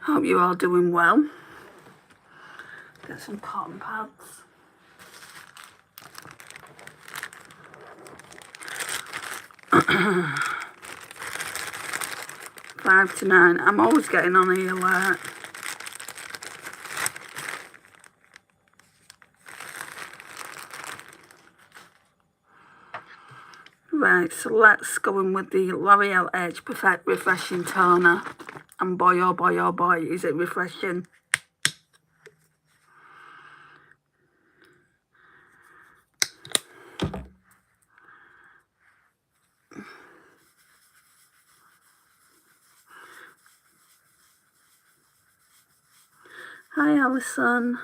Hope you're all doing well. Get some cotton pads. Five to 9. I'm always getting on the alert. Right, so let's go in with the L'Oreal Edge Perfect Refreshing Toner. And boy, oh boy, oh boy, is it refreshing. Hi, Alison.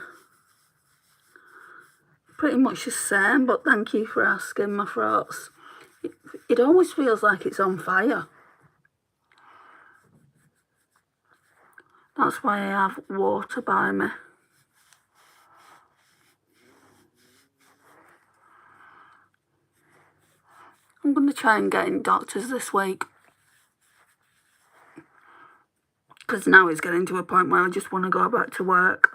Pretty much the same, but thank you for asking. My throats. It always feels like it's on fire. That's why I have water by me. I'm going to try and get in doctors this week. Because now it's getting to a point where I just want to go back to work.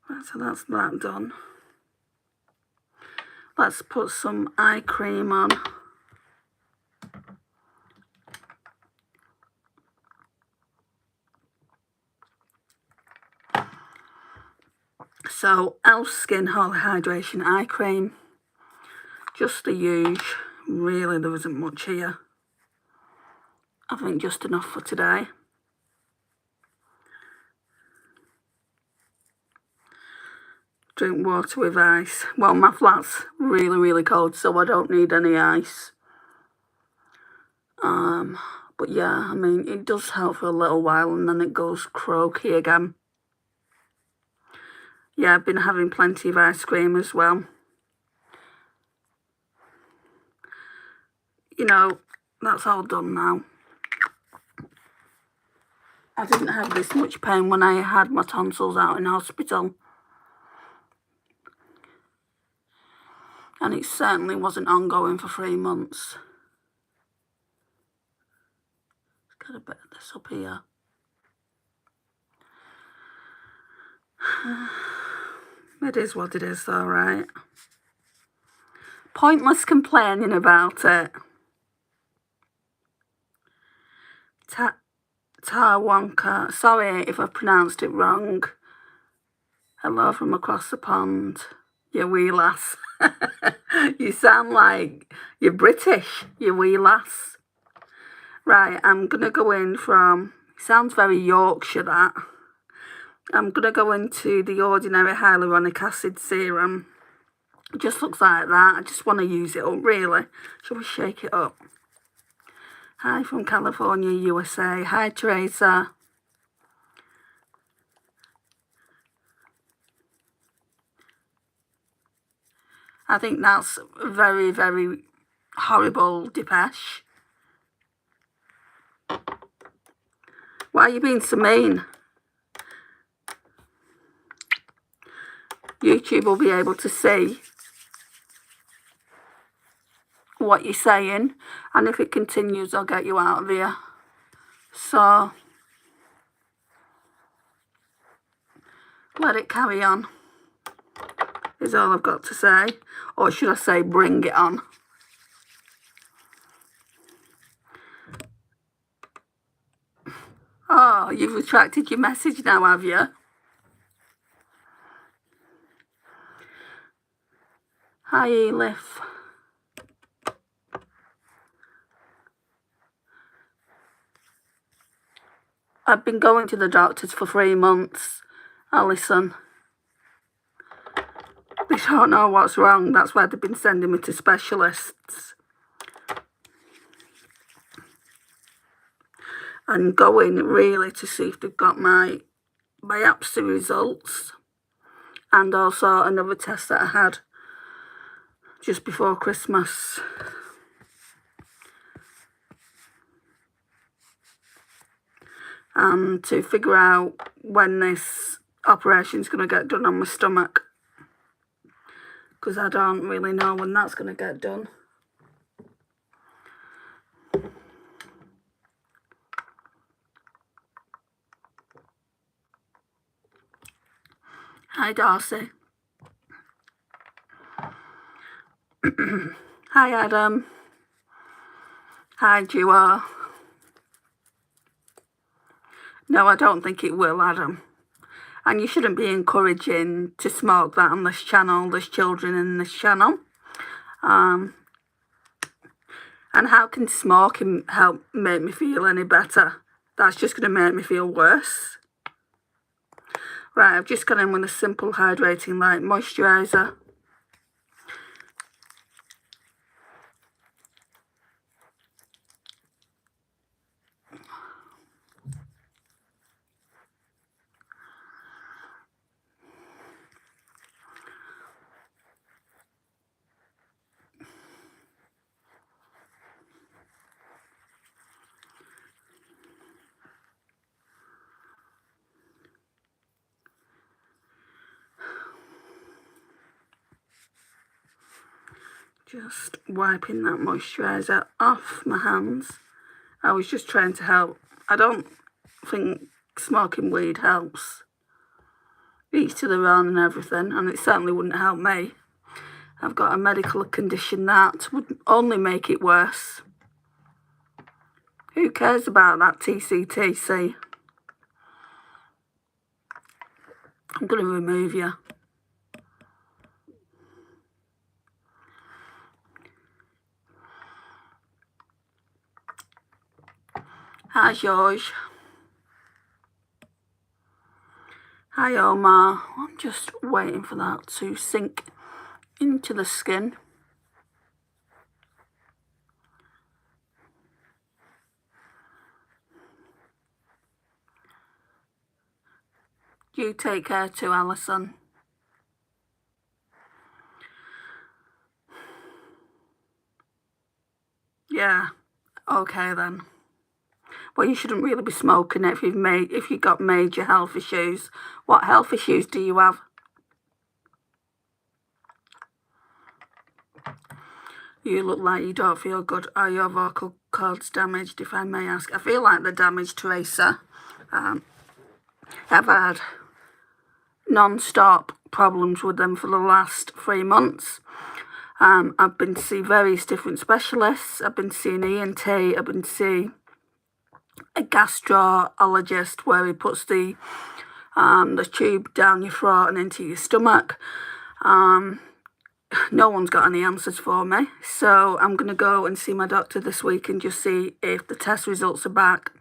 Right, so that's that done. Let's put some eye cream on. So, Elf Skin Holy Hydration Eye Cream. Just the huge. Really, there isn't much here. I think just enough for today. Drink water with ice. Well, my flat's really, really cold, so I don't need any ice. But yeah, I mean, it does help for a little while and then it goes croaky again. Yeah, I've been having plenty of ice cream as well. You know, that's all done now. I didn't have this much pain when I had my tonsils out in hospital. And it certainly wasn't ongoing for 3 months. Let's get a bit of this up here. It is what it is though, right? Pointless complaining about it. Tarwanka. Sorry if I pronounced it wrong. Hello from across the pond. You wee lass. You sound like you're British, you wee lass. Right, I'm going to go in from... Sounds very Yorkshire, that. I'm going to go into the Ordinary Hyaluronic Acid Serum. It just looks like that. I just want to use it up, really. Shall we shake it up? Hi from California, USA. Hi, Teresa. I think that's very, very horrible, Depeche. Why are you being so mean? YouTube will be able to see what you're saying, and if it continues, I'll get you out of here. So, let it carry on, is all I've got to say. Or should I say, bring it on. Oh, you've retracted your message now, have you? Hi, Elif. I've been going to the doctors for 3 months, Alison. They don't know what's wrong. That's why they've been sending me to specialists. And going really to see if they've got my biopsy results. And also another test that I had just before Christmas. And to figure out when this operation's going to get done on my stomach, because I don't really know when that's going to get done. Hi, Darcy. Hi, Adam. Hi, Duo. No, I don't think it will, Adam. And you shouldn't be encouraging to smoke that on this channel. There's children in this channel. And how can smoking help make me feel any better? That's just going to make me feel worse. Right, I've just gone in with a simple hydrating light moisturiser. Just wiping that moisturiser off my hands. I was just trying to help. I don't think smoking weed helps. Each to their own and everything, and it certainly wouldn't help me. I've got a medical condition that would only make it worse. Who cares about that TCTC? I'm going to remove you. Hi, George. Hi, Omar. I'm just waiting for that to sink into the skin. You take care too, Alison. Yeah, okay then. Well, you shouldn't really be smoking it if you've got major health issues. What health issues do you have? You look like you don't feel good. Are your vocal cords damaged, if I may ask? I feel like they're damaged, Teresa. I've had non-stop problems with them for the last 3 months. I've been to see various different specialists. I've been seeing ENT. I've been to see a gastroenterologist where he puts the tube down your throat and into your stomach. No one's got any answers for me, so I'm going to go and see my doctor this week and just see if the test results are back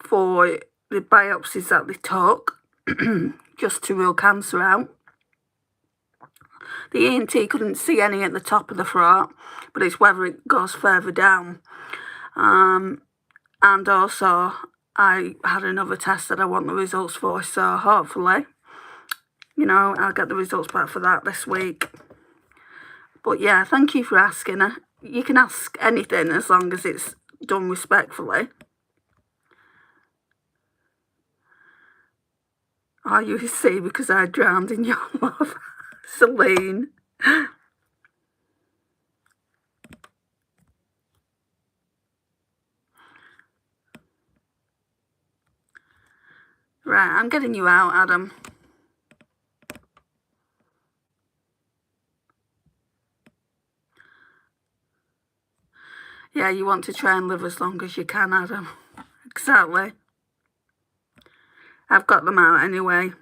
for the biopsies that they took, just to rule cancer out. The ENT couldn't see any at the top of the throat, but it's whether it goes further down. And also, I had another test that I want the results for, so hopefully, you know, I'll get the results back for that this week. But yeah, thank you for asking. You can ask anything as long as it's done respectfully. Are you see because I drowned in your love? Celine. Right, I'm getting you out, Adam. Yeah, you want to try and live as long as you can, Adam. Exactly. I've got them out anyway.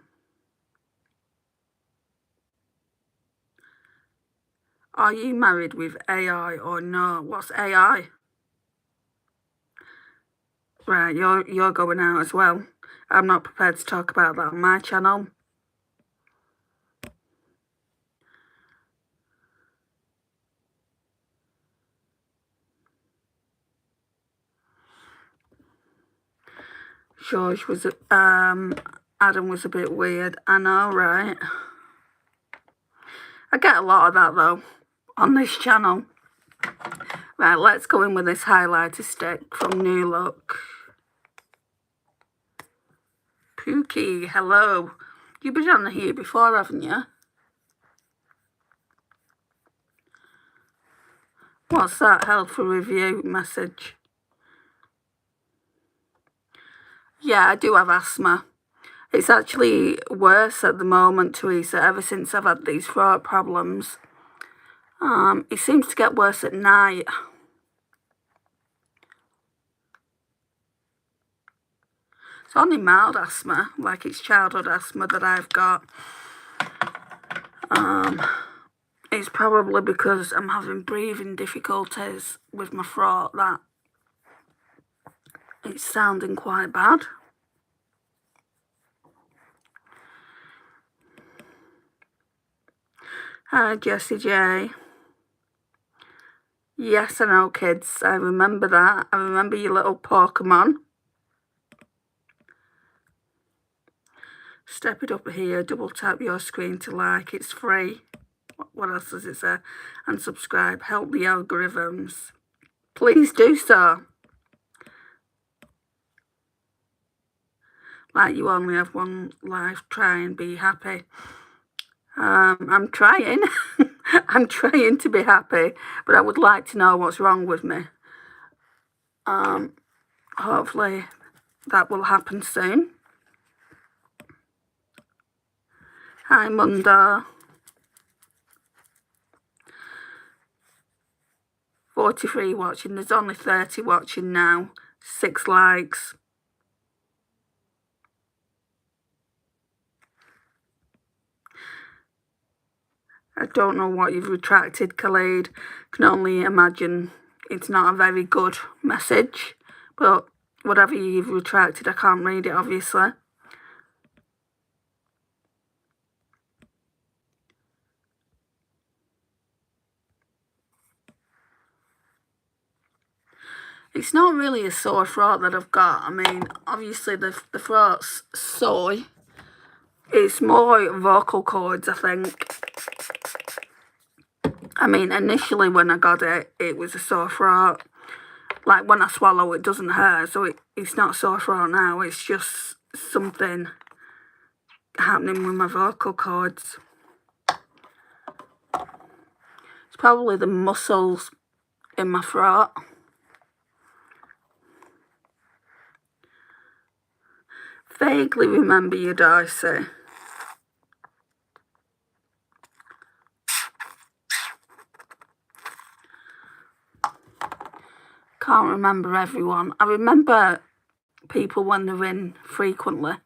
Are you married with AI or no? What's AI? Right, you're going out as well. I'm not prepared to talk about that on my channel. George was, Adam was a bit weird. I know, right? I get a lot of that, though, on this channel. Right, let's go in with this highlighter stick from New Look. Pookie, hello. You've been on here before, haven't you? What's that helpful review message? Yeah, I do have asthma. It's actually worse at the moment, Teresa, ever since I've had these throat problems. It seems to get worse at night. It's only mild asthma, like it's childhood asthma that I've got. It's probably because I'm having breathing difficulties with my throat that it's sounding quite bad. Hi, Jessie J. Yes, I know, kids. I remember that. I remember your little Pokemon. Step it up here, double tap your screen to like. It's free. What else does it say? And subscribe. Help the algorithms. Please do so. Like you only have one life. Try and be happy. I'm trying. I'm trying to be happy, but I would like to know what's wrong with me. Hopefully that will happen soon. Hi, Mundo. 43 watching. There's only 30 watching now. 6 likes. I don't know what you've retracted, Khalid. Can only imagine it's not a very good message. But whatever you've retracted, I can't read it, obviously. It's not really a sore throat that I've got. I mean, obviously the throat's sore. It's more vocal cords, I think. I mean, initially when I got it, it was a sore throat. Like when I swallow, it doesn't hurt. So it's not sore throat now. It's just something happening with my vocal cords. It's probably the muscles in my throat. Vaguely remember you, Darcy. Can't remember everyone. I remember people when they're in frequently.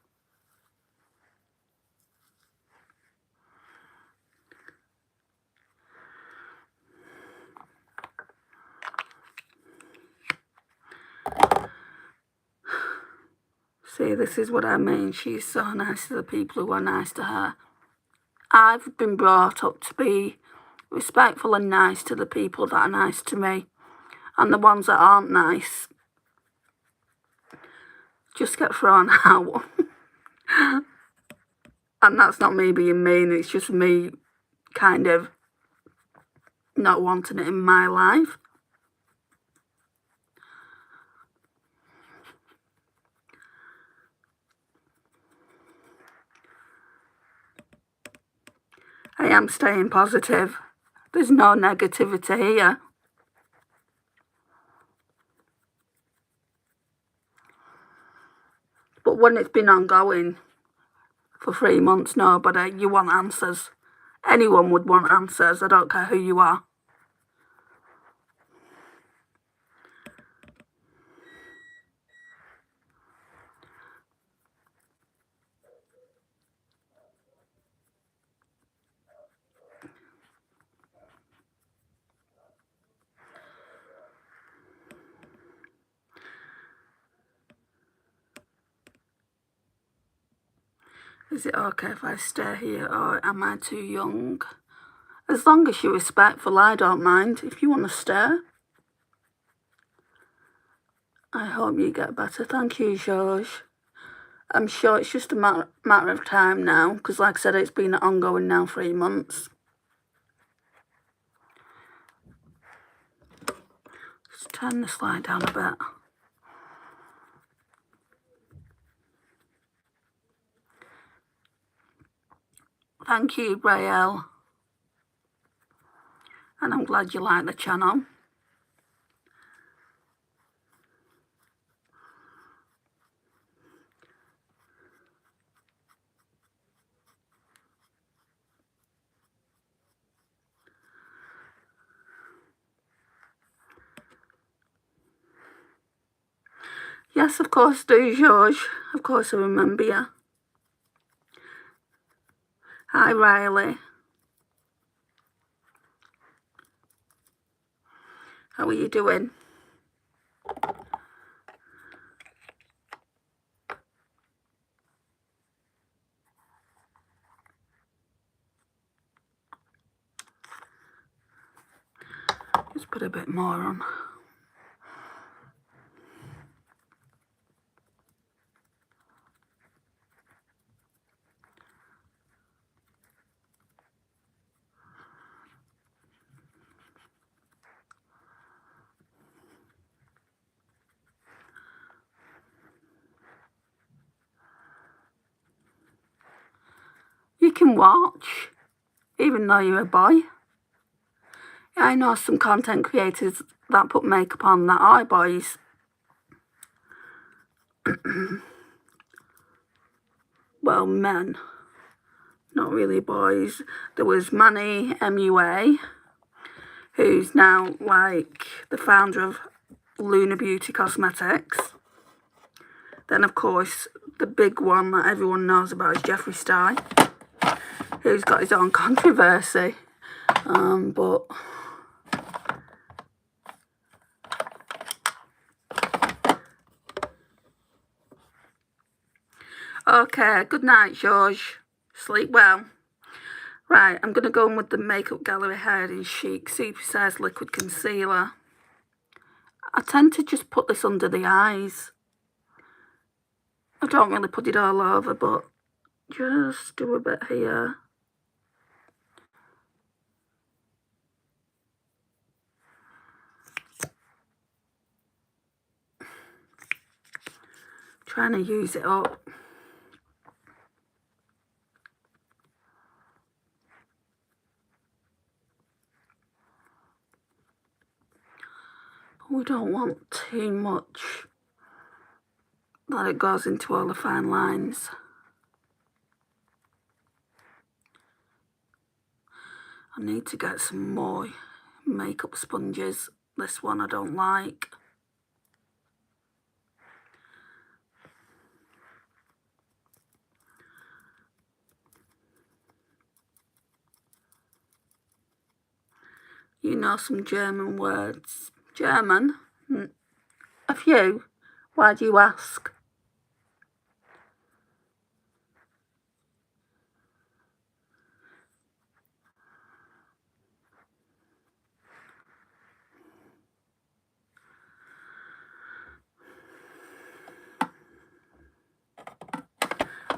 See, this is what I mean. She's so nice to the people who are nice to her. I've been brought up to be respectful and nice to the people that are nice to me. And the ones that aren't nice just get thrown out. And that's not me being mean. It's just me kind of not wanting it in my life. I am staying positive. There's no negativity here. But when it's been ongoing for 3 months, nobody, you want answers. Anyone would want answers. I don't care who you are. Is it okay if I stay here or am I too young? As long as you're respectful, I don't mind. If you want to stay. I hope you get better. Thank you, George. I'm sure it's just a matter of time now, because like I said, it's been ongoing now 3 months. Let's turn the slide down a bit. Thank you, Braille. And I'm glad you like the channel. Yes, of course do, George. Of course I remember you. Hi, Riley. How are you doing? Just put a bit more on. You can watch, even though you're a boy. I know some content creators that put makeup on that are boys. Well, men, not really boys. There was Manny MUA, who's now like the founder of Luna Beauty Cosmetics. Then, of course, the big one that everyone knows about is Jeffree Star, who's got his own controversy. But okay, good night, George. Sleep well. Right, I'm going to go in with the Makeup Gallery Hiding Chic Super Size Liquid Concealer. I tend to just put this under the eyes. I don't really put it all over, but just do a bit here. Trying to use it up. But we don't want too much that it goes into all the fine lines. I need to get some more makeup sponges. This one I don't like. You know some German words. German? A few. Why do you ask?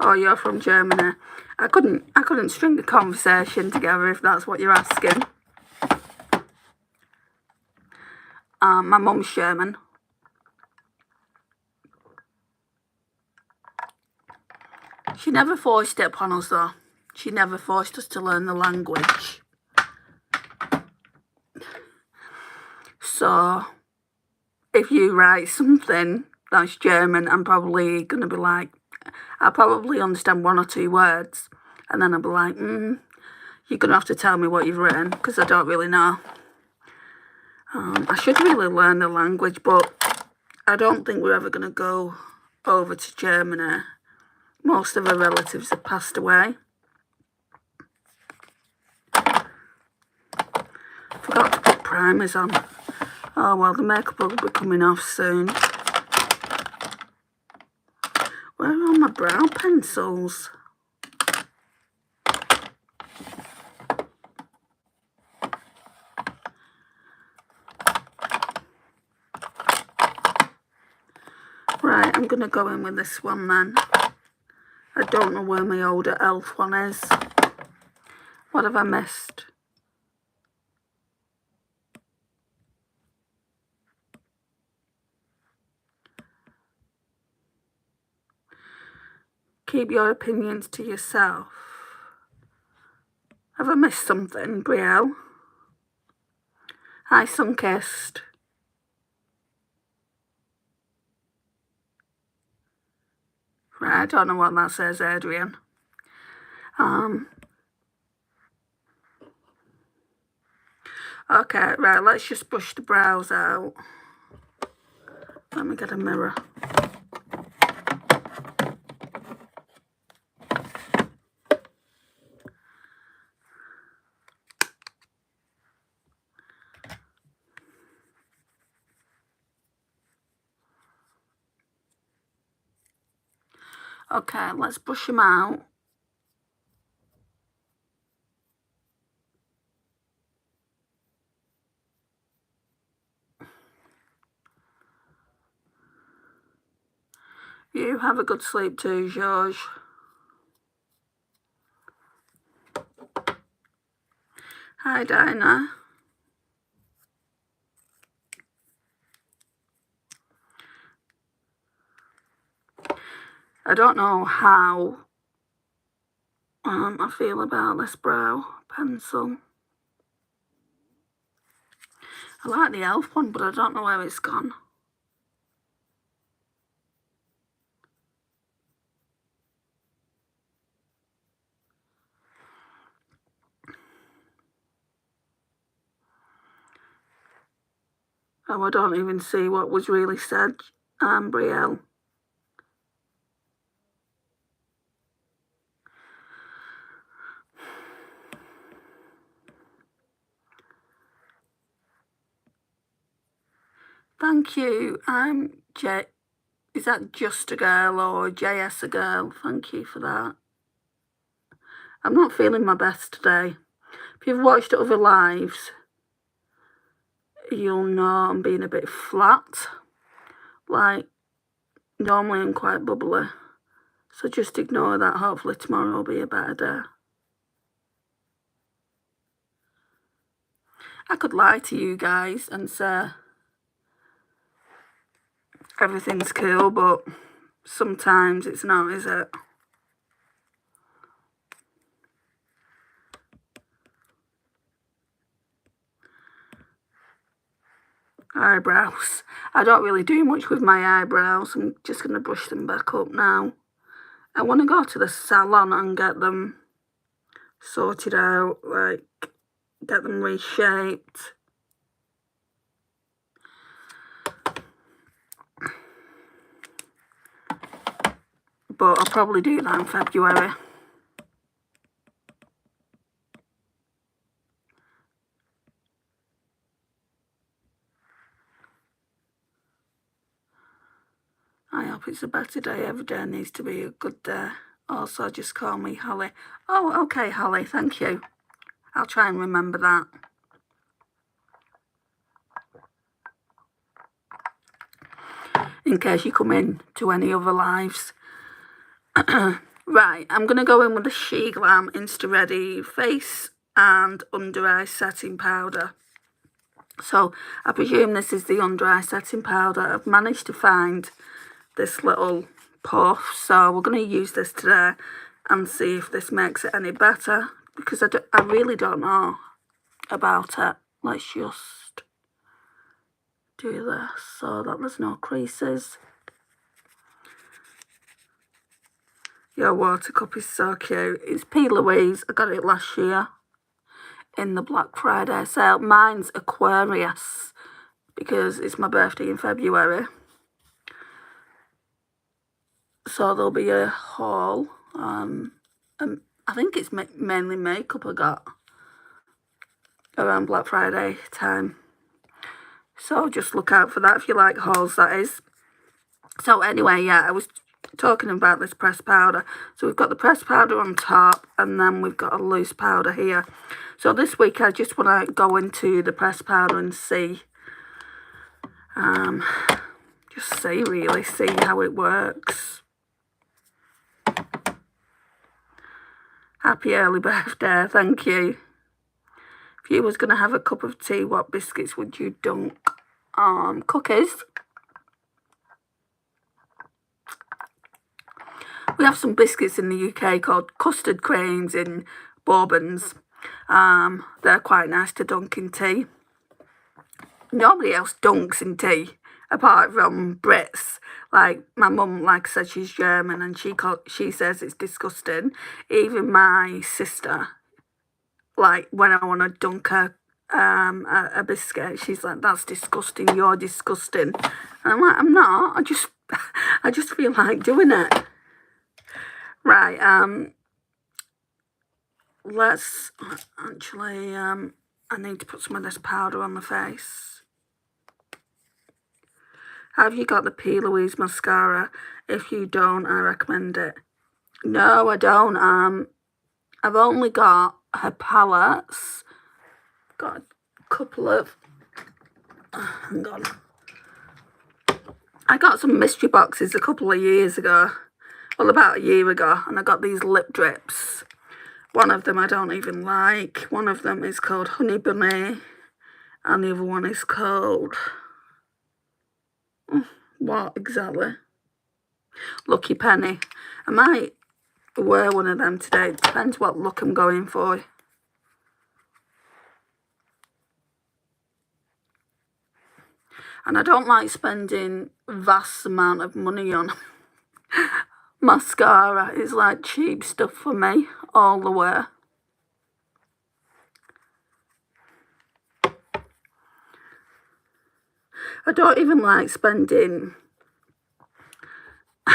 Oh, you're from Germany. I couldn't string a conversation together if that's what you're asking. My mum's German. She never forced it upon us though. She never forced us to learn the language. So, if you write something that's German, I'm probably going to be like, I'll probably understand one or two words. And then I'll be like, you're going to have to tell me what you've written, because I don't really know. I should really learn the language, but I don't think we're ever going to go over to Germany. Most of our relatives have passed away. Forgot to put primers on. Oh well, the makeup will be coming off soon. Where are all my brow pencils? Right, I'm going to go in with this one then. I don't know where my older elf one is. What have I missed? Keep your opinions to yourself. Have I missed something, Brielle? Hi, Sunkissed. Right, I don't know what that says, Adrian. Okay, right, let's just brush the brows out. Let me get a mirror. Okay, let's brush them out. You have a good sleep too, George. Hi, Dinah. I don't know how I feel about this brow pencil. I like the elf one, but I don't know where it's gone. Oh, I don't even see what was really said, Brielle. Thank you. Is that Just a Girl or JS a Girl? Thank you for that. I'm not feeling my best today. If you've watched other lives, you'll know I'm being a bit flat. Like, normally I'm quite bubbly. So just ignore that. Hopefully tomorrow will be a better day. I could lie to you guys and say everything's cool, but sometimes it's not, is it? Eyebrows. I don't really do much with my eyebrows. I'm just going to brush them back up now. I want to go to the salon and get them sorted out, like get them reshaped. But I'll probably do that in February. I hope it's a better day. Every day needs to be a good day. Also, just call me Holly. Oh, okay, Holly, thank you. I'll try and remember that. In case you come in to any other lives. Right, I'm going to go in with the She Glam Insta Ready face and under eye setting powder. So I presume this is the under eye setting powder. I've managed to find this little puff, so we're going to use this today and see if this makes it any better, because I really don't know about it. Let's just do this so that there's no creases. Your water cup is so cute. It's P. Louise. I got it last year in the Black Friday sale. Mine's Aquarius because it's my birthday in February. So there'll be a haul. I think it's mainly makeup I got around Black Friday time. So just look out for that if you like hauls, that is. So anyway, yeah, I was talking about this pressed powder. So we've got the pressed powder on top and then we've got a loose powder here. So this week I just want to go into the pressed powder and see, just see how it works. Happy early birthday, thank you. If you was going to have a cup of tea, what biscuits would you dunk? Cookies. We have some biscuits in the UK called custard creams in bourbons. They're quite nice to dunk in tea. Nobody else dunks in tea apart from Brits. Like my mum, like I said, she's German, and she says it's disgusting. Even my sister, like when I want to dunk a biscuit, she's like, "That's disgusting. You're disgusting." And I'm like, "I'm not. I just feel like doing it." Right. Let's actually. I need to put some of this powder on the face. Have you got the P. Louise mascara? If you don't, I recommend it. No, I don't. I've only got her palettes. Got a couple of. Hang on. I got some mystery boxes a couple of years ago. Well, about a year ago, and I got these lip drips. One of them I don't even like. One of them is called Honey Bunny, and the other one is called... what exactly? Lucky Penny. I might wear one of them today. It depends what look I'm going for. And I don't like spending vast amount of money on mascara. It's like cheap stuff for me all the way. I don't even like spending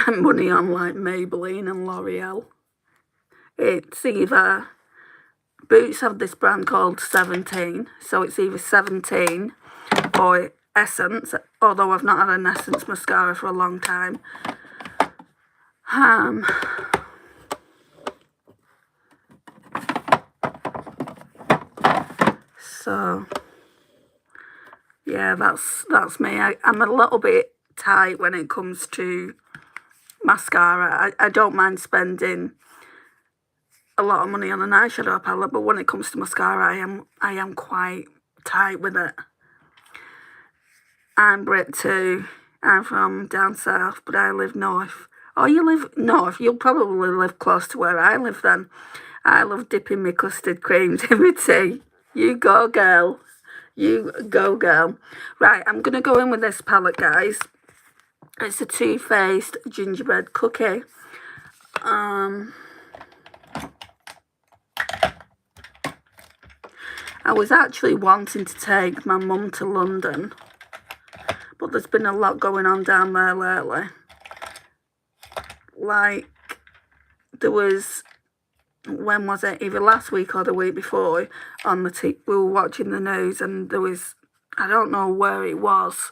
money on like Maybelline and L'Oreal. It's either... Boots have this brand called 17, so it's either 17 or Essence, although I've not had an Essence mascara for a long time. So yeah, that's me. I'm a little bit tight when it comes to mascara. I don't mind spending a lot of money on an eyeshadow palette, but when it comes to mascara, I am quite tight with it. I'm Brit too. I'm from down south, but I live north. Oh, you live north? You'll probably live close to where I live then. I love dipping my custard creams in my tea. You go, girl. You go, girl. Right, I'm going to go in with this palette, guys. It's a Too Faced gingerbread cookie. I was actually wanting to take my mum to London, but there's been a lot going on down there lately. Like, there was, when was it? Either last week or the week before, on the we were watching the news, and there was, I don't know where it was,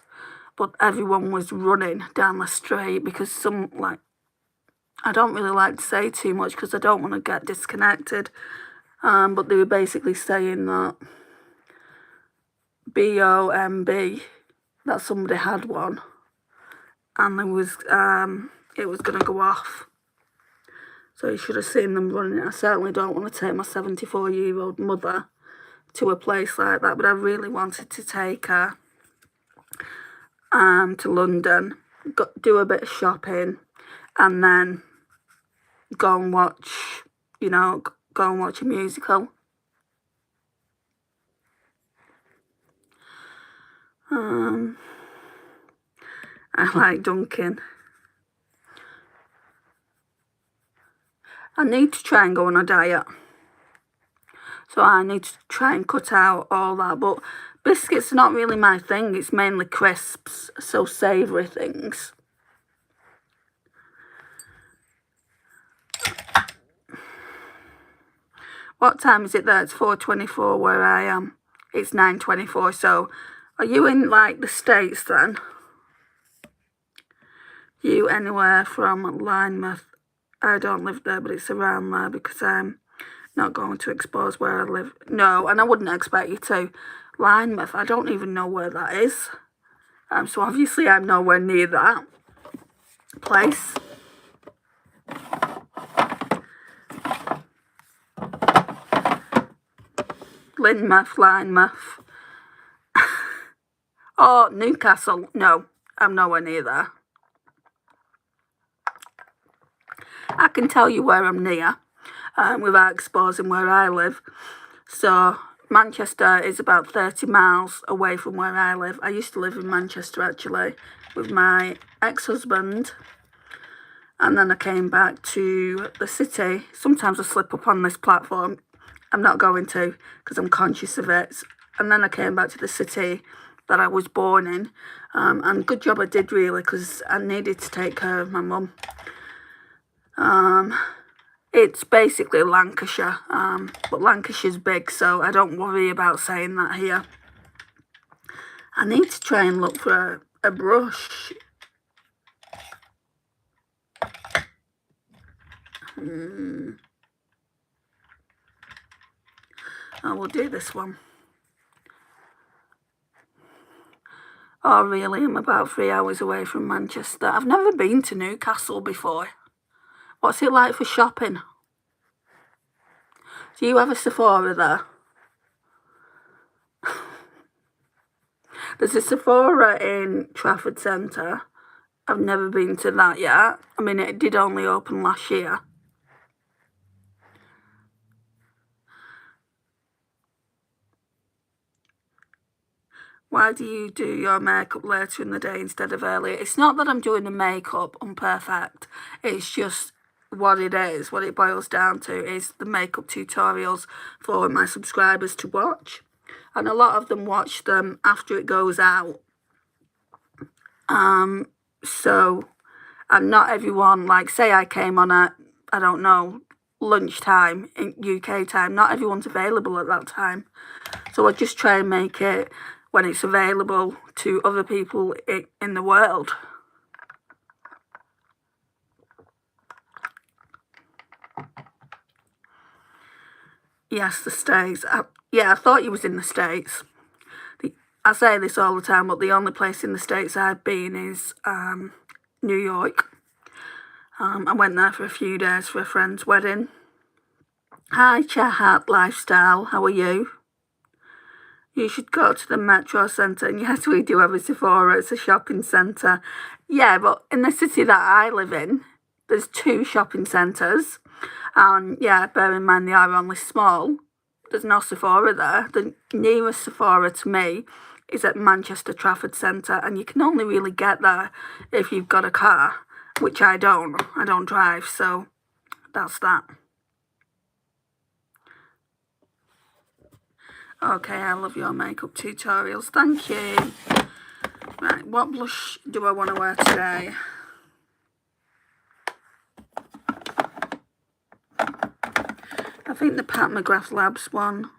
but everyone was running down the street because some, like, I don't really like to say too much because I don't want to get disconnected. But they were basically saying that BOMB, that somebody had one, and there was, it was going to go off. So you should have seen them running. I certainly don't want to take my 74-year-old mother to a place like that, but I really wanted to take her to London, do a bit of shopping, and then go and watch, you know, go and watch a musical. I like dunking. I need to try and go on a diet. So I need to try and cut out all that. But biscuits are not really my thing. It's mainly crisps, so savoury things. What time is it there? It's 4:24 where I am. It's 9:24. So are you in, like, the States then? You anywhere from Linemouth? I don't live there, but it's around there because I'm not going to expose where I live. No, and I wouldn't expect you to. Linemouth, I don't even know where that is. So obviously I'm nowhere near that place. Linemouth. Oh, Newcastle. No, I'm nowhere near there. I can tell you where I'm near without exposing where I live. So Manchester is about 30 miles away from where I live. I used to live in Manchester actually with my ex-husband, and then I came back to the city. Sometimes I slip up on this platform. I'm not going to because I'm conscious of it. And then I came back to the city that I was born in, and good job I did really, because I needed to take care of my mum. It's basically Lancashire, but Lancashire's big, so I don't worry about saying that here. I need to try and look for a brush. I will do this one. Oh really, I'm about 3 hours away from Manchester. I've never been to Newcastle before. What's it like for shopping? Do you have a Sephora there? There's a Sephora in Trafford Centre. I've never been to that yet. I mean, it did only open last year. Why do you do your makeup later in the day instead of earlier? It's not that I'm doing the makeup unperfect. It's just what it is. What it boils down to is the makeup tutorials for my subscribers to watch. And a lot of them watch them after it goes out. So, and not everyone, like say I came on at, I don't know, lunchtime in UK time, not everyone's available at that time. So I just try and make it when it's available to other people in the world. Yes, the States. Yeah, I thought you was in the States. I say this all the time, but the only place in the States I've been is New York. I went there for a few days for a friend's wedding. Hi, Chahat Lifestyle. How are you? You should go to the Metro Centre. And yes, we do have a Sephora. It's a shopping centre. Yeah, but in the city that I live in, there's 2 shopping centres. And yeah, bear in mind they are only small. There's no Sephora there. The nearest Sephora to me is at Manchester Trafford Centre. And you can only really get there if you've got a car, which I don't. I don't drive, so that's that. Okay, I love your makeup tutorials. Thank you. Right, what blush do I want to wear today? I think the Pat McGrath Labs one.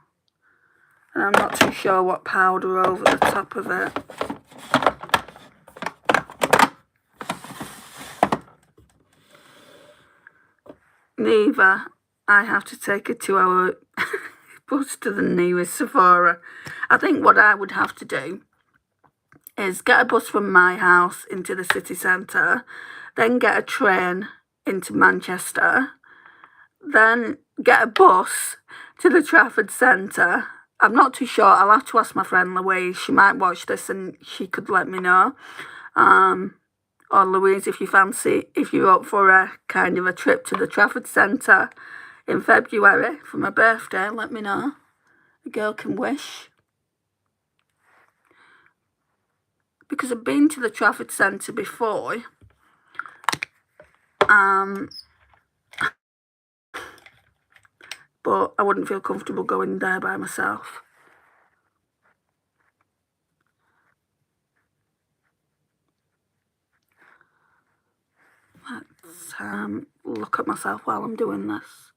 And I'm not too sure what powder over the top of it. Neither. I have to take a 2-hour bus to the nearest Sephora. I think what I would have to do is get a bus from my house into the city centre, then get a train into Manchester, then get a bus to the Trafford Centre. I'm not too sure. I'll have to ask my friend Louise. She might watch this and she could let me know. Or Louise, if you fancy, if you're up for a kind of a trip to the Trafford Centre in February for my birthday, let me know. A girl can wish. Because I've been to the Trafford Centre before. But I wouldn't feel comfortable going there by myself. Let's look at myself while I'm doing this.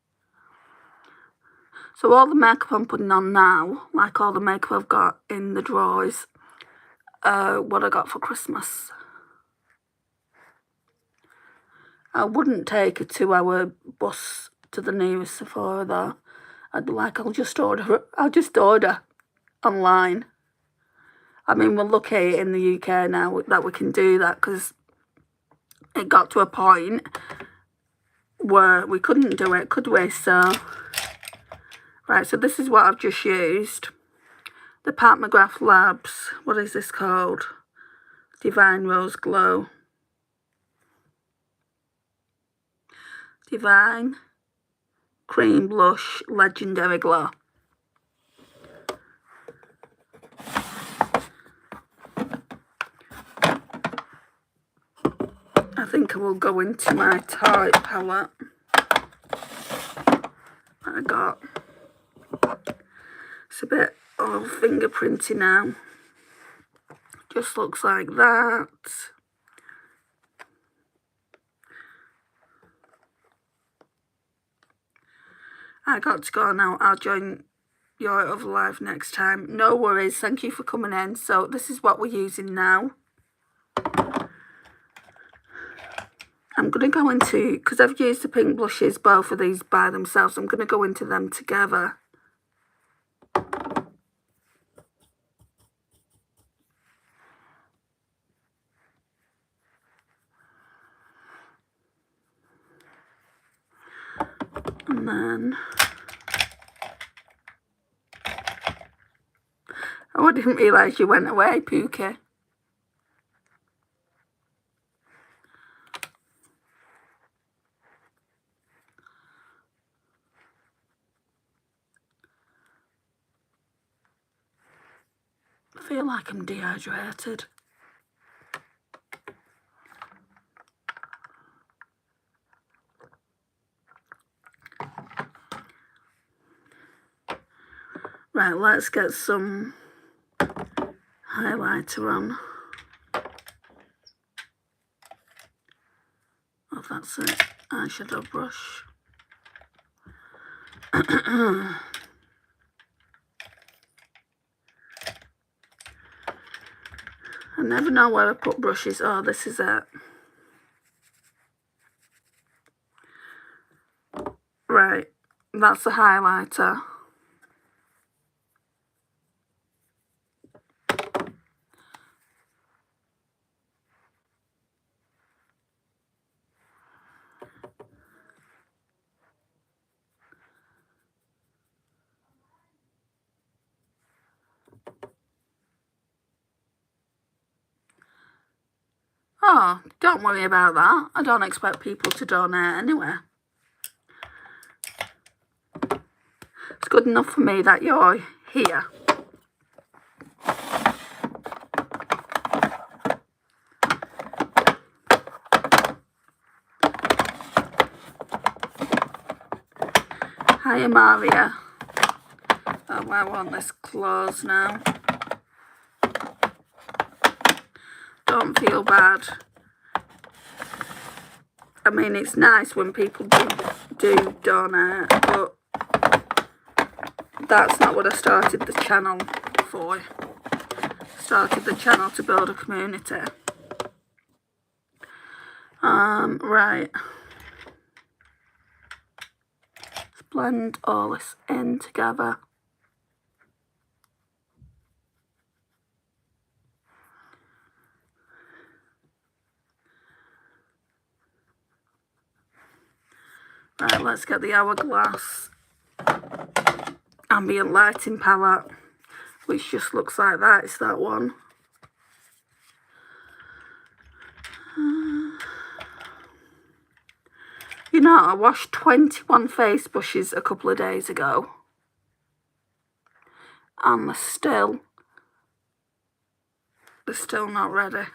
So all the makeup I'm putting on now, like all the makeup I've got in the drawers, what I got for Christmas. I wouldn't take a 2-hour bus to the nearest Sephora though. I'd be like, I'll just order online. I mean, we're lucky in the UK now that we can do that, because it got to a point where we couldn't do it, could we? So, right, so this is what I've just used. The Pat McGrath Labs, what is this called? Divine Rose Glow. Divine Cream Blush Legendary Glow. think I will go into my Tarte palette that I got. It's a bit all fingerprinty now. Just looks like that. I got to go now. I'll join your other live next time. No worries. Thank you for coming in. So this is what we're using now. I'm going to go into, because I've used the pink blushes, both of these by themselves, I'm going to go into them together. And then, oh, I didn't realise you went away, Pookie. I feel like I'm dehydrated. Right, let's get some highlighter on. Oh, that's it. Eyeshadow brush. I never know where I put brushes. Oh, this is it. Right, that's the highlighter. Oh, don't worry about that. I don't expect people to donate anyway. It's good enough for me that you're here. Hiya, Maria. Oh, I want this closed now. Don't feel bad. I mean, it's nice when people do donate, but that's not what I started the channel for. I started the channel to build a community. Right. Let's blend all this in together. Right, let's get the Hourglass Ambient Lighting palette, which just looks like that. It's that one. You know, I washed 21 face brushes a couple of days ago, and they're still not ready.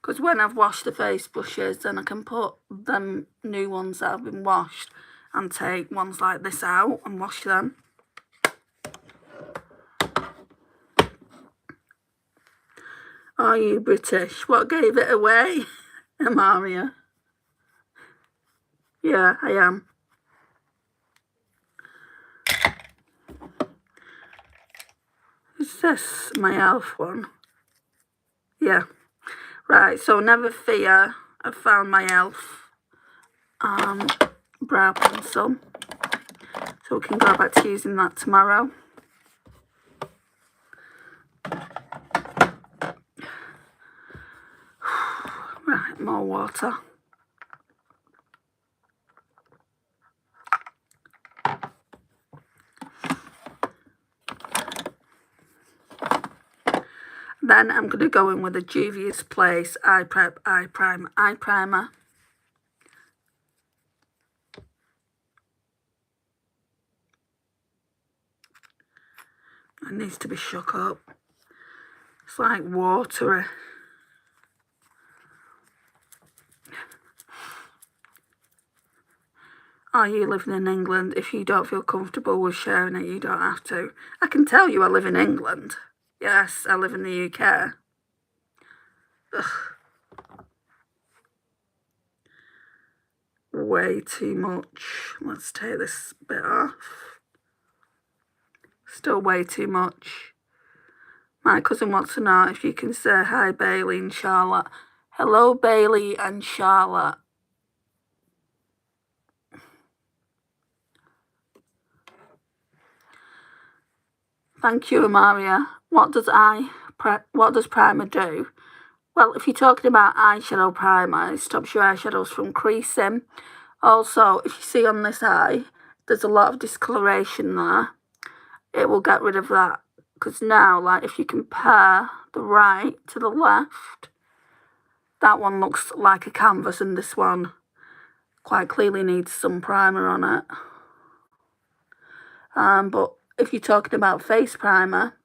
Because when I've washed the face brushes, then I can put them new ones that have been washed and take ones like this out and wash them. Are you British? What gave it away? Amaria. Yeah, I am. Is this my elf one? Yeah. Right, so never fear. I've found my elf brow pencil. So we can go back to using that tomorrow. Right, more water. Then I'm going to go in with a Juvia's Place eye primer. It needs to be shook up. It's like watery. Are you living in England? If you don't feel comfortable with sharing it, you don't have to. I can tell you I live in England. Yes, I live in the UK. Ugh. Way too much. Let's take this bit off. Still way too much. My cousin wants to know if you can say hi, Bailey and Charlotte. Hello, Bailey and Charlotte. Thank you, Amaria. What does primer do? Well, if you're talking about eyeshadow primer, it stops your eyeshadows from creasing. Also, if you see on this eye, there's a lot of discoloration there. It will get rid of that. Because now, like, if you compare the right to the left, that one looks like a canvas, and this one quite clearly needs some primer on it. But if you're talking about face primer,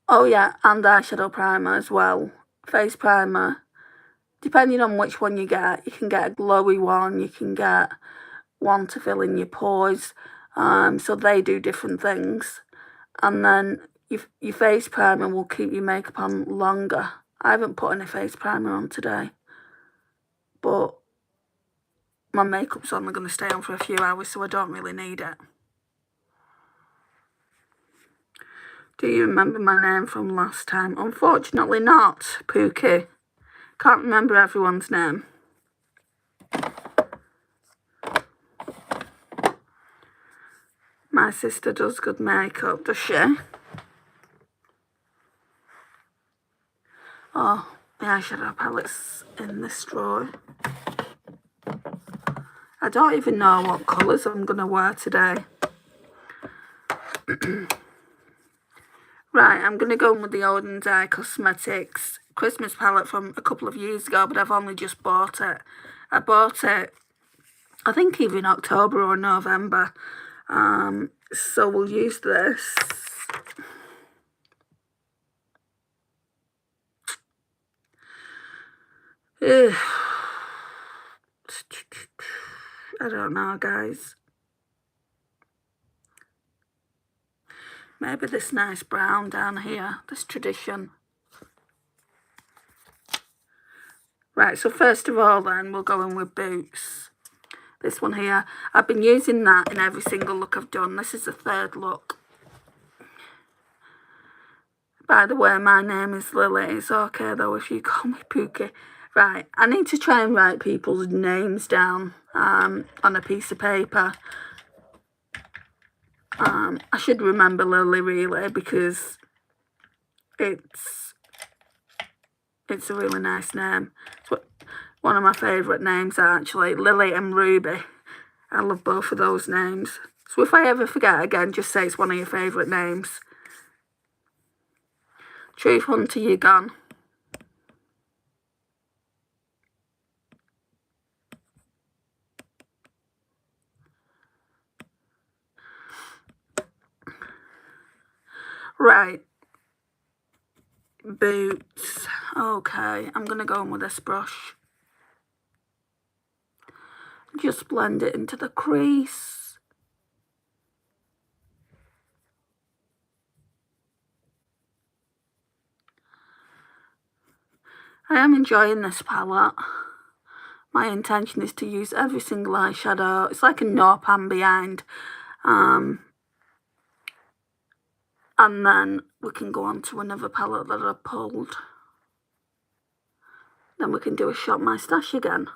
oh yeah, and eyeshadow primer as well. Face primer, depending on which one you can get a glowy one, you can get one to fill in your pores. So they do different things. And then your face primer will keep your makeup on longer. I haven't put any face primer on today, but my makeup's only going to stay on for a few hours, so I don't really need it. Do you remember my name from last time? Unfortunately not, Pookie. Can't remember everyone's name. My sister does good makeup, does she? Oh, the eyeshadow palette's in this drawer. I don't even know what colours I'm going to wear today. Right, I'm going to go in with the Odens Eye Cosmetics Christmas palette from a couple of years ago, but I've only just bought it. I bought it, I think, either in October or November. So we'll use this. Ugh. I don't know, guys. Maybe this nice brown down here, this Tradition. Right, so first of all then, we'll go in with Boots. This one here. I've been using that in every single look I've done. This is the third look. By the way, my name is Lily. It's okay though if you call me Pookie. Right, I need to try and write people's names down on a piece of paper. I should remember Lily really, because it's a really nice name. It's one of my favourite names actually, Lily and Ruby. I love both of those names. So if I ever forget again, just say it's one of your favourite names. Truth Hunter, you gone. Right. Boots. Okay, I'm going to go in with this brush. Just blend it into the crease. I am enjoying this palette. My intention is to use every single eyeshadow. It's like a no pan behind. And then we can go on to another palette that I pulled. Then we can do a Shop My Stash again.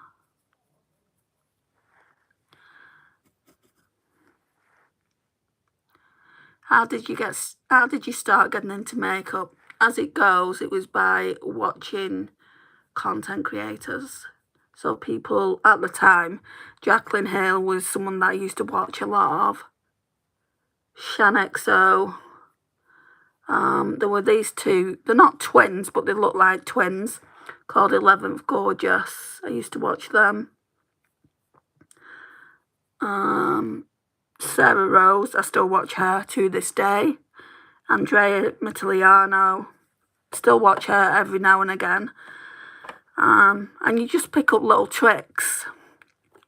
How did you start getting into makeup? As it goes, it was by watching content creators. So people at the time, Jacqueline Hale was someone that I used to watch a lot of. ShanXO. There were these two, they're not twins, but they look like twins, called 11th Gorgeous. I used to watch them. Sarah Rose, I still watch her to this day. Andrea Mitigliano. Still watch her every now and again. And you just pick up little tricks.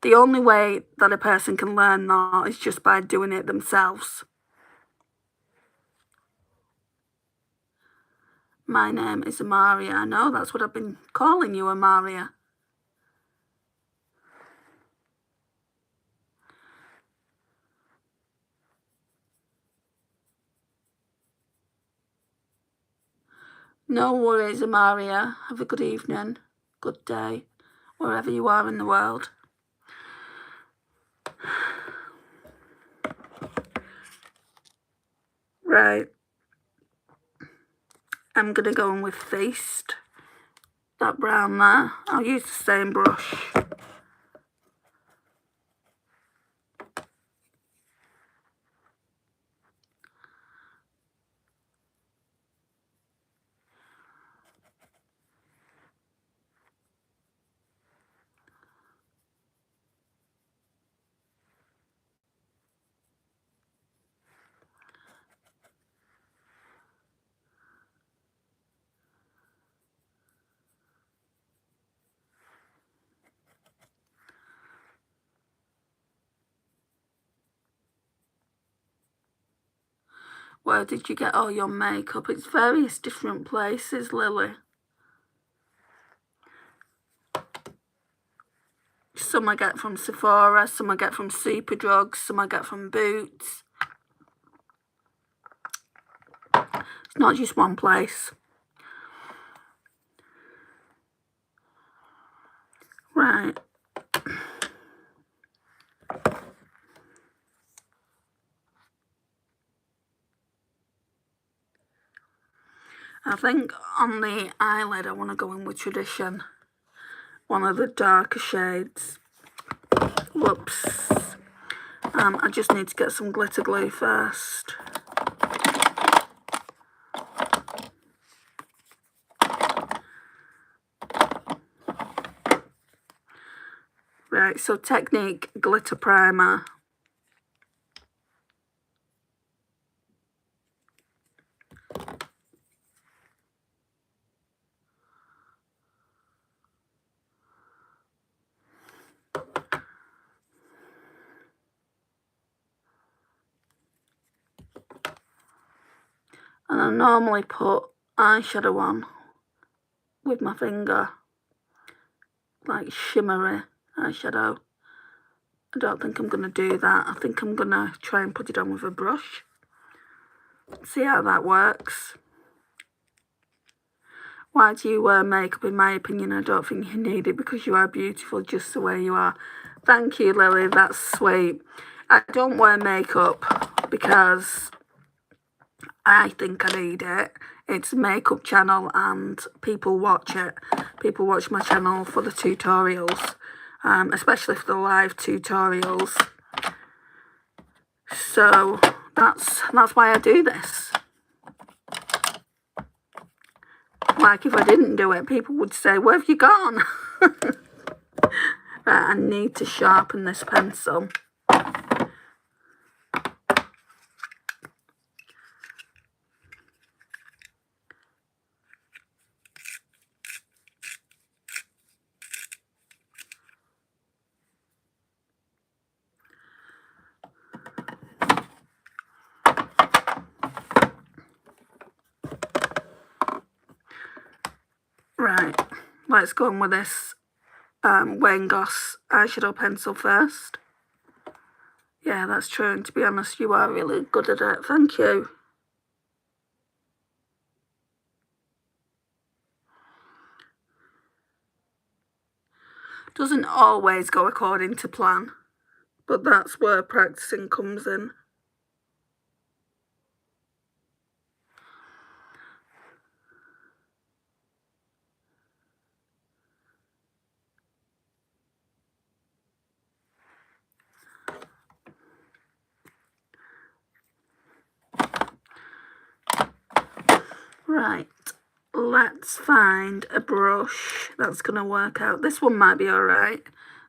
The only way that a person can learn that is just by doing it themselves. My name is Amaria. I know, that's what I've been calling you, Amaria. No worries, Amaria. Have a good evening, good day, wherever you are in the world. Right. I'm going to go in with Feast. That brown there. I'll use the same brush. Where did you get all your makeup? It's various different places, Lily. Some I get from Sephora, some I get from Superdrug, some I get from Boots. It's not just one place. Right. I think on the eyelid I want to go in with Tradition. One of the darker shades. Whoops. I just need to get some glitter glue first. Right, so Technique Glitter Primer. And I normally put eyeshadow on with my finger, like shimmery eyeshadow. I don't think I'm going to do that. I think I'm going to try and put it on with a brush. See how that works. Why do you wear makeup? In my opinion, I don't think you need it because you are beautiful just the way you are. Thank you, Lily. That's sweet. I don't wear makeup because I think I need it. It's a makeup channel and people watch it. People watch my channel for the tutorials, especially for the live tutorials. So that's why I do this. Like if I didn't do it, people would say, where have you gone? Right, I need to sharpen this pencil. Right, let's go on with this Wayne Goss eyeshadow pencil first. Yeah, that's true, and to be honest, you are really good at it. Thank you. Doesn't always go according to plan, but that's where practicing comes in. Right, let's find a brush that's going to work out. This one might be alright.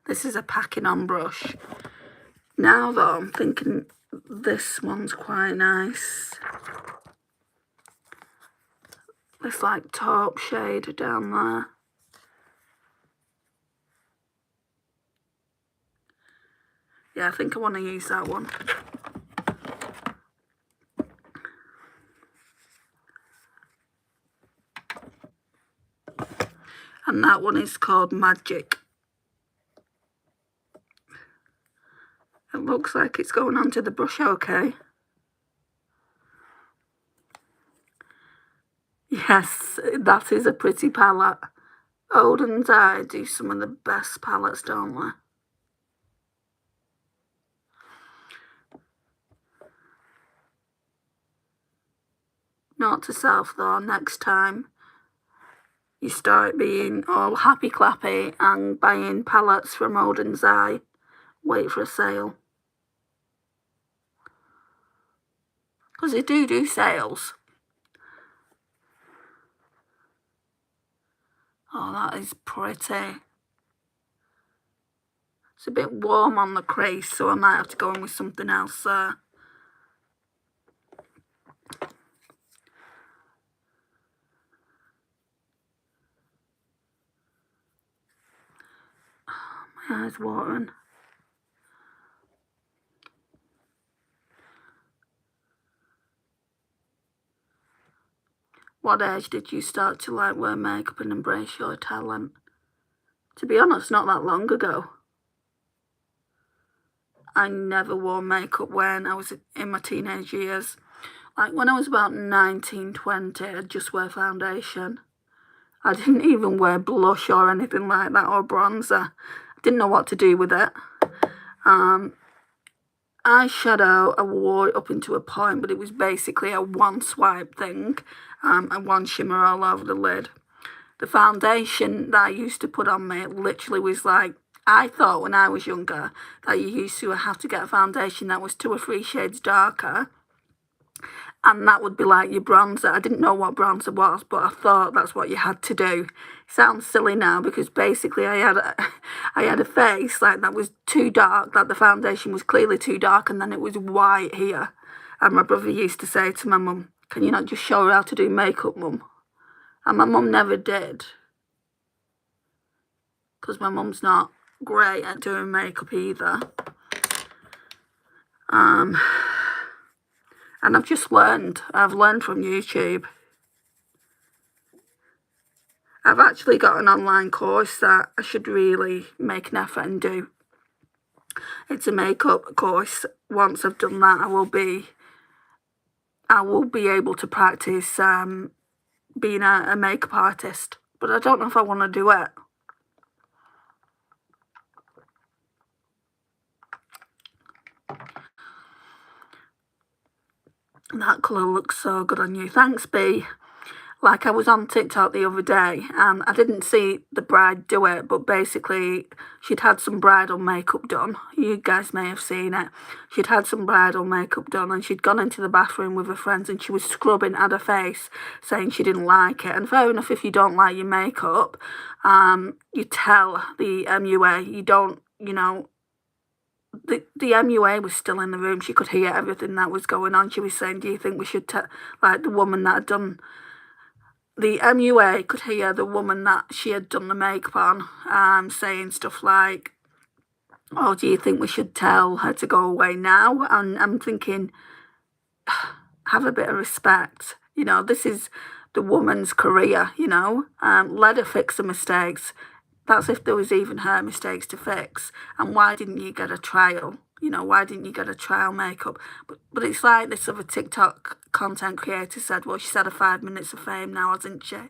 This is a packing on brush. Now though, I'm thinking this one's quite nice. this like taupe shade down there. Yeah, I think I want to use that one. And that one is called Magic. It looks like it's going onto the brush okay. Yes, that is a pretty palette. Odens do some of the best palettes, don't they? Note to self though, next time you start being all happy clappy and buying palettes from Odens wait for a sale. Because they do sales. Oh, that is pretty. It's a bit warm on the crease, so I might have to go in with something else there. My eyes watering. What age did you start to like wear makeup and embrace your talent? To be honest, not that long ago. I never wore makeup when I was in my teenage years. Like when I was about 19, 20, I'd just wear foundation. I didn't even wear blush or anything like that, or bronzer. I didn't know what to do with it. Eyeshadow, I wore it up into a point, but it was basically a one swipe thing, and one shimmer all over the lid. The foundation that I used to put on me literally was like, I thought when I was younger that you used to have to get a foundation that was 2 or 3 shades darker, and that would be like your bronzer. I didn't know what bronzer was, but I thought that's what you had to do. It sounds silly now because basically I had a face like that was too dark, that the foundation was clearly too dark, and then it was white here. And my brother used to say to my mum, "Can you not just show her how to do makeup, mum?" And my mum never did, because my mum's not great at doing makeup either. And I've just learned. I've learned from YouTube. I've actually got an online course that I should really make an effort and do. It's a makeup course. Once I've done that, I will be able to practice being a makeup artist. But I don't know if I want to do it. That colour looks so good on you. Thanks, B. Like, I was on TikTok the other day and I didn't see the bride do it, but basically she'd had some bridal makeup done. You guys may have seen it. She'd had some bridal makeup done and she'd gone into the bathroom with her friends and she was scrubbing at her face, saying she didn't like it. And fair enough, if you don't like your makeup, you tell the MUA. You don't, you know, the MUA was still in the room. She could hear everything that was going on. She was saying, "Do you think we should like the woman that had done..." The MUA could hear the woman that she had done the makeup on saying stuff like, "Oh, do you think we should tell her to go away now?" And I'm thinking, have a bit of respect. You know, this is the woman's career, you know. Let her fix the mistakes. That's if there was even her mistakes to fix. And why didn't you get a trial? You know, why didn't you get a trial makeup? But it's like this other TikTok content creator said, well, she's had 5 minutes of fame now, hasn't she?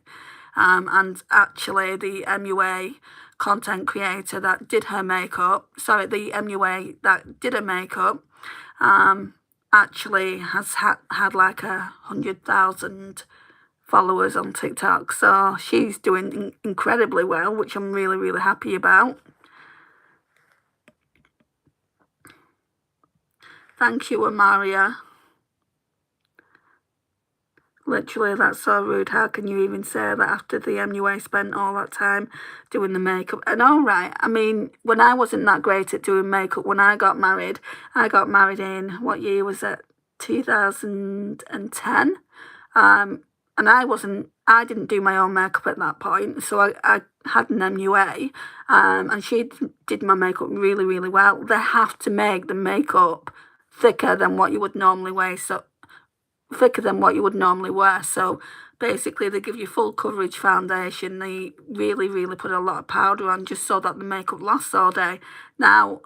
And actually the MUA content creator that did her makeup, the MUA that did her makeup, actually has had like 100,000 followers on TikTok. So she's doing incredibly well, which I'm really, really happy about. Thank you, Amaria. Literally, that's so rude. How can you even say that after the MUA spent all that time doing the makeup? And all right, I mean, when I wasn't that great at doing makeup, when I got married in, what year was it? 2010. and I didn't do my own makeup at that point, so I had an MUA, and she did my makeup really, really well. They have to make the makeup thicker than what you would normally wear, so so basically they give you full coverage foundation. They really, really put a lot of powder on just so that the makeup lasts all day. Now,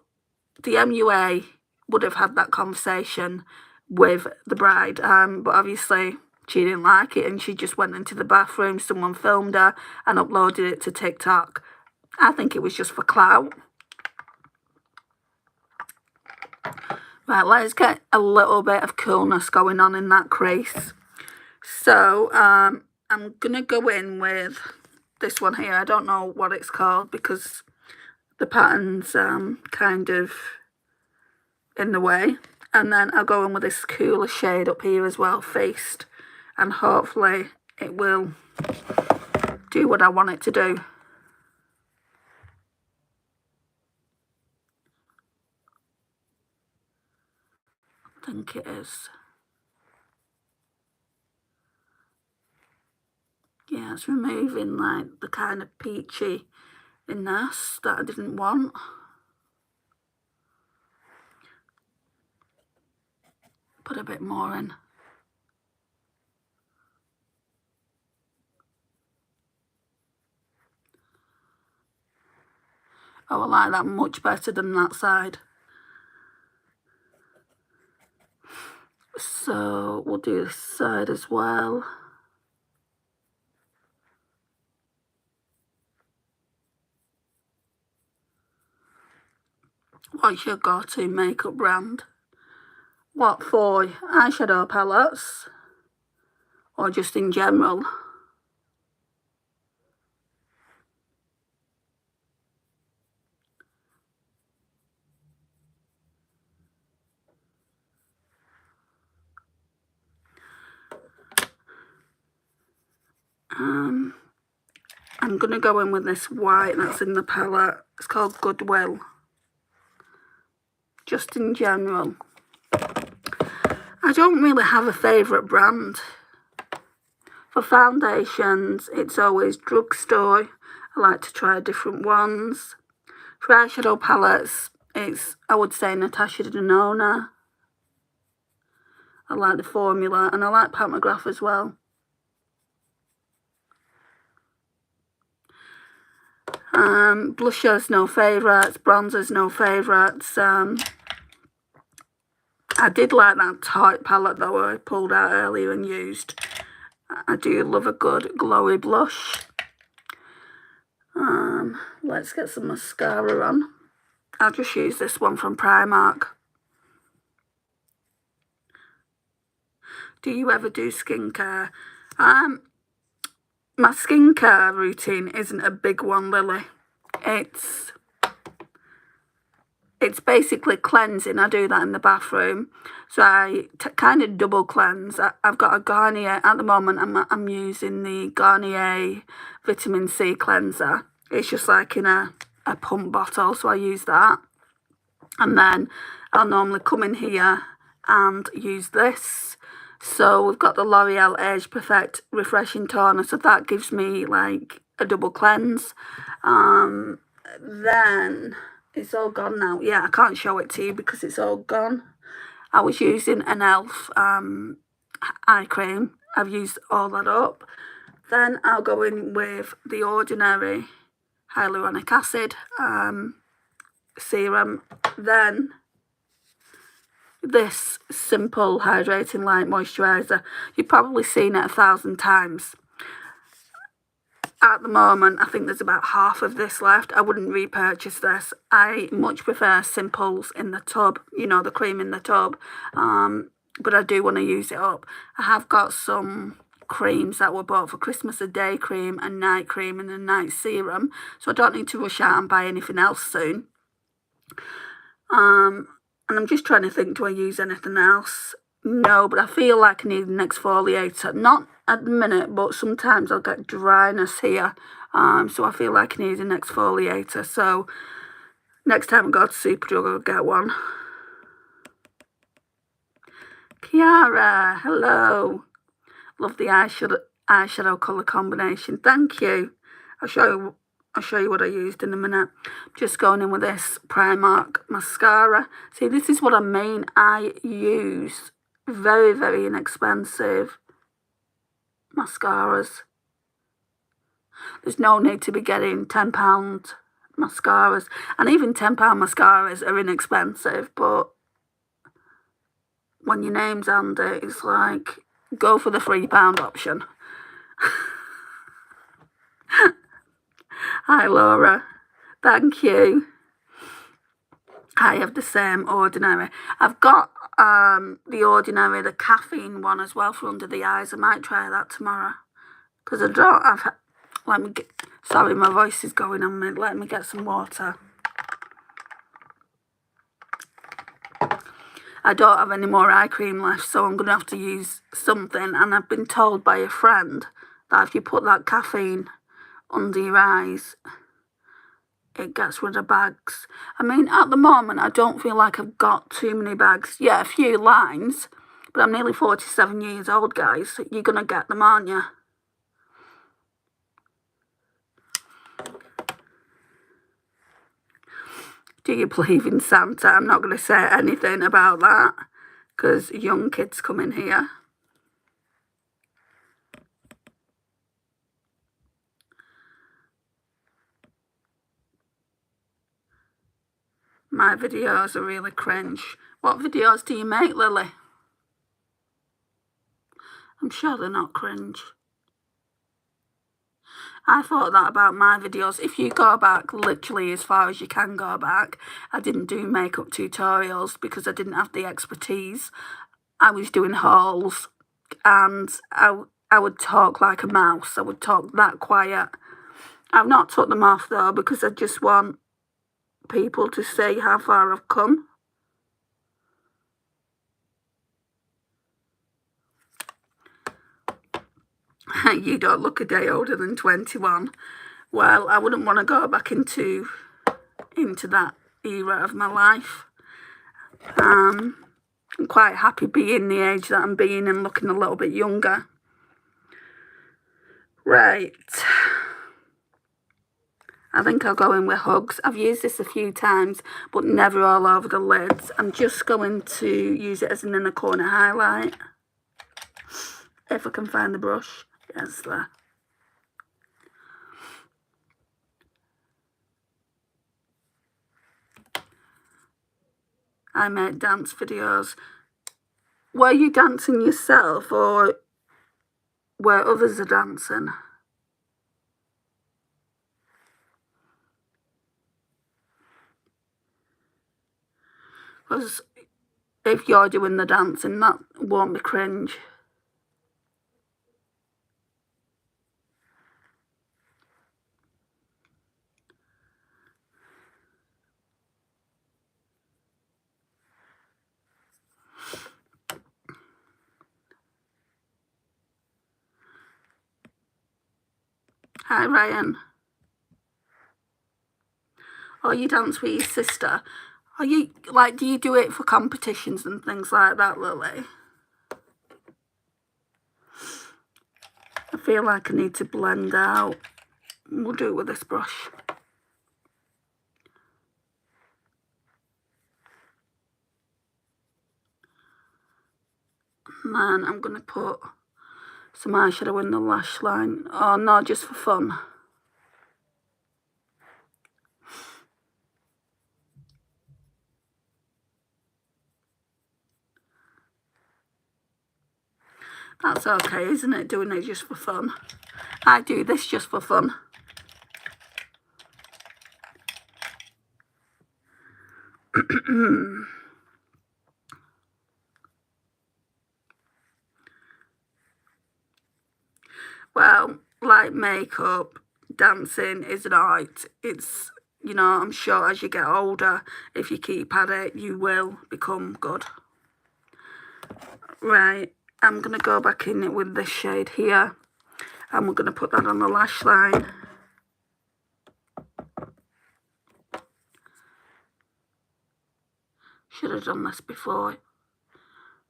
the MUA would have had that conversation with the bride, but obviously she didn't like it, and she just went into the bathroom. Someone filmed her and uploaded it to TikTok. I think it was just for clout. Right, let's get a little bit of coolness going on in that crease. So I'm going to go in with this one here. I don't know what it's called because the pattern's kind of in the way. And then I'll go in with this cooler shade up here as well, Feast. And hopefully it will do what I want it to do. I think it is. Yeah, it's removing like the kind of peachy-ness that I didn't want. Put a bit more in. Oh, I like that much better than that side. So we'll do this side as well. What's your go-to makeup brand? What for? Eyeshadow palettes? Or just in general? I'm going to go in with this white that's in the palette. It's called Goodwill. Just in general. I don't really have a favourite brand. For foundations, it's always drugstore. I like to try different ones. For eyeshadow palettes, it's, I would say, Natasha Denona. I like the formula, and I like Pat McGrath as well. Blushers, no favourites. Bronzers, no favourites. I did like that tight palette though I pulled out earlier and used. I do love a good glowy blush. Let's get some mascara on. I'll just use this one from Primark. Do you ever do skincare? My skincare routine isn't a big one, Lily. It's basically cleansing. I do that in the bathroom. So I kind of double cleanse. I've got a Garnier at the moment. I'm using the Garnier Vitamin C cleanser. It's just like in a pump bottle, so I use that. And then I'll normally come in here and use this. So we've got the L'Oreal Age Perfect Refreshing Toner, so that gives me like a double cleanse. Then it's all gone now. Yeah, I can't show it to you because it's all gone. I was using an e.l.f. eye cream. I've used all that up. Then I'll go in with the Ordinary Hyaluronic Acid serum. Then this Simple Hydrating Light Moisturiser. You've probably seen it 1,000 times. At the moment, I think there's about half of this left. I wouldn't repurchase this. I much prefer Simples in the tub, you know, the cream in the tub. But I do want to use it up. I have got some creams that were bought for Christmas, a day cream, a night cream, and a night serum. So I don't need to rush out and buy anything else soon. And I'm just trying to think, do I use anything else? No, but I feel like I need an exfoliator. Not at the minute, but sometimes I'll get dryness here. So I feel like I need an exfoliator. So next time I go to Superdrug, I'll get one. Kiara, hello. Love the eyeshadow colour combination. Thank you. I'll show you what I used in a minute. Just going in with this Primark mascara. See, this is what I mean. I use very, very inexpensive mascaras. There's no need to be getting £10 mascaras. And even £10 mascaras are inexpensive, but when your name's on it, it's like, go for the £3 option. Hi, Laura. Thank you. I have the same Ordinary. I've got the Ordinary, the caffeine one as well for under the eyes. I might try that tomorrow. Because I don't have... Let me get... Sorry, my voice is going on me. Let me get some water. I don't have any more eye cream left, so I'm going to have to use something. And I've been told by a friend that if you put that caffeine under your eyes, it gets rid of bags. I mean, at the moment, I don't feel like I've got too many bags. Yeah, a few lines, but I'm nearly 47 years old, guys. You're going to get them, aren't you? Do you believe in Santa? I'm not going to say anything about that because young kids come in here. My videos are really cringe. What videos do you make, Lily? I'm sure they're not cringe. I thought that about my videos. If you go back literally as far as you can go back, I didn't do makeup tutorials because I didn't have the expertise. I was doing hauls and I would talk like a mouse. I would talk that quiet. I've not took them off though because I just want people to see how far I've come. You don't look a day older than 21. Well, I wouldn't want to go back into that era of my life. I'm quite happy being the age that I'm being and looking a little bit younger. Right. I think I'll go in with Hugs. I've used this a few times, but never all over the lids. I'm just going to use it as an inner corner highlight. If I can find the brush. Yes, there. I make dance videos. Were you dancing yourself or where others are dancing? Because if you're doing the dancing, that won't be cringe. Hi, Ryan. Oh, you dance with your sister. Are you, like, do you do it for competitions and things like that, Lily? I feel like I need to blend out. We'll do it with this brush. And then I'm going to put some eyeshadow in the lash line. Oh, no, just for fun. That's okay, isn't it? Doing it just for fun. I do this just for fun. Well, like makeup, dancing is an art. It's, you know, I'm sure as you get older, if you keep at it, you will become good. Right, I'm going to go back in it with this shade here. And we're going to put that on the lash line. Should have done this before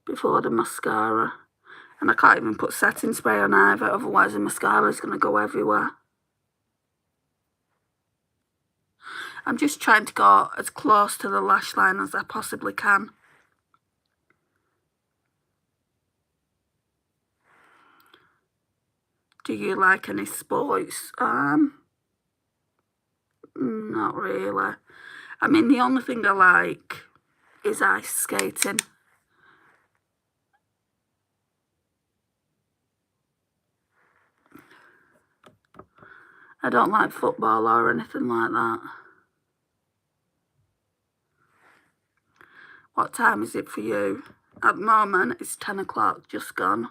the mascara. And I can't even put setting spray on either, otherwise the mascara's going to go everywhere. I'm just trying to go as close to the lash line as I possibly can. Do you like any sports? Not really. I mean, the only thing I like is ice skating. I don't like football or anything like that. What time is it for you? At the moment, it's 10 o'clock, just gone.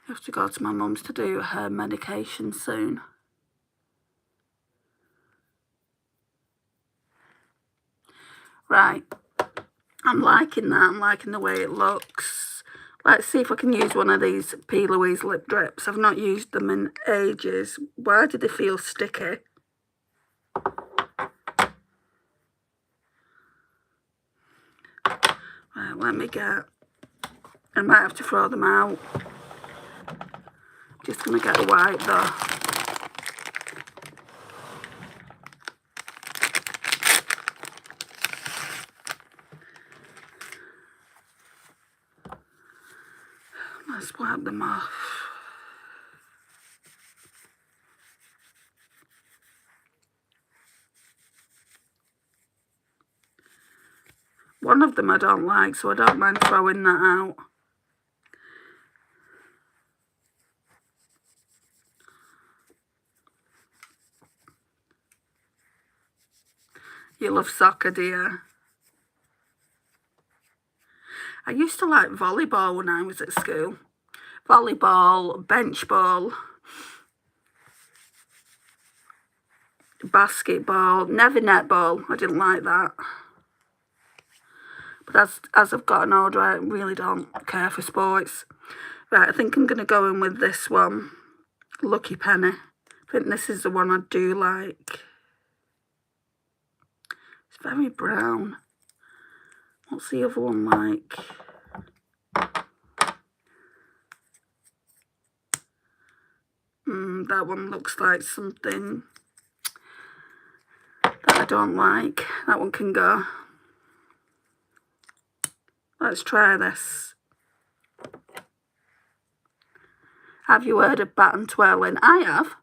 I have to go to my mum's to do her medication soon. Right, I'm liking that. I'm liking the way it looks. Let's see if I can use one of these P. Louise lip drips. I've not used them in ages. Why do they feel sticky? Right, let me get... I might have to throw them out. Just going to get a wipe though. Let's wipe them off. One of them I don't like, so I don't mind throwing that out. You love soccer, do you? I used to like volleyball when I was at school. Volleyball, bench ball, basketball, never netball. I didn't like that. But as I've gotten older, I really don't care for sports. Right, I think I'm going to go in with this one. Lucky Penny. I think this is the one I do like. It's very brown. What's the other one like? That one looks like something that I don't like. That one can go. Let's try this. Have you heard of bat and twirling? I have.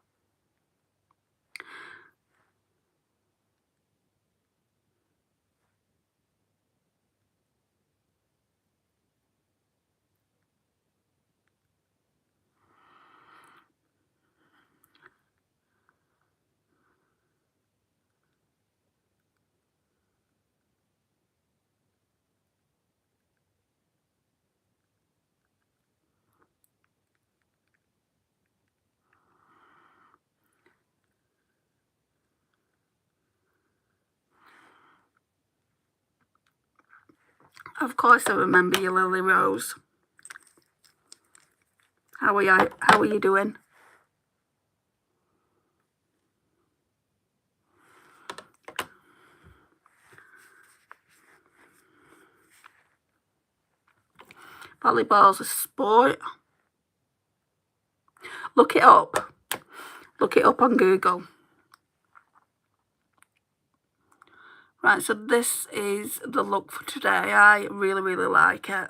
Of course I remember you, Lily Rose. How are you doing? Volleyball's a sport. Look it up. Look it up on Google. Right, so this is the look for today. I really, really like it.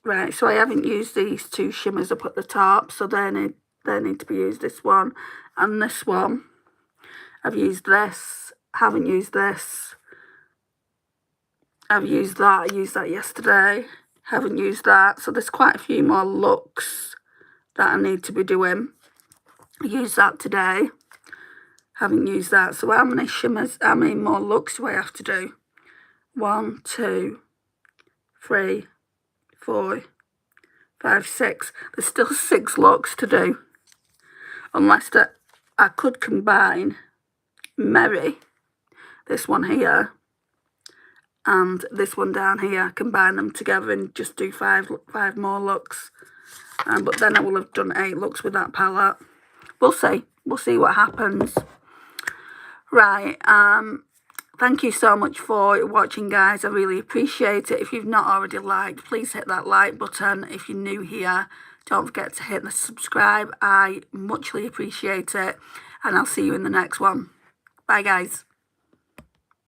Right, so I haven't used these two shimmers up at the top, so they need to be used, this one and this one. I've used this, haven't used this. I've used that, I used that yesterday. Haven't used that, so there's quite a few more looks that I need to be doing. I used that today. Haven't used that. So how many shimmers, how many more looks do I have to do? 1, 2, 3, 4, 5, 6. There's still 6 looks to do. Unless that I could combine Mary, this one here, and this one down here, combine them together and just do 5 more looks. But then I will have done 8 looks with that palette. We'll see. We'll see what happens. Right, Thank you so much for watching, guys. I really appreciate it. If you've not already liked, please hit that like button. If you're new here, don't forget to hit the subscribe. I muchly appreciate it. And I'll see you in the next one. Bye, guys.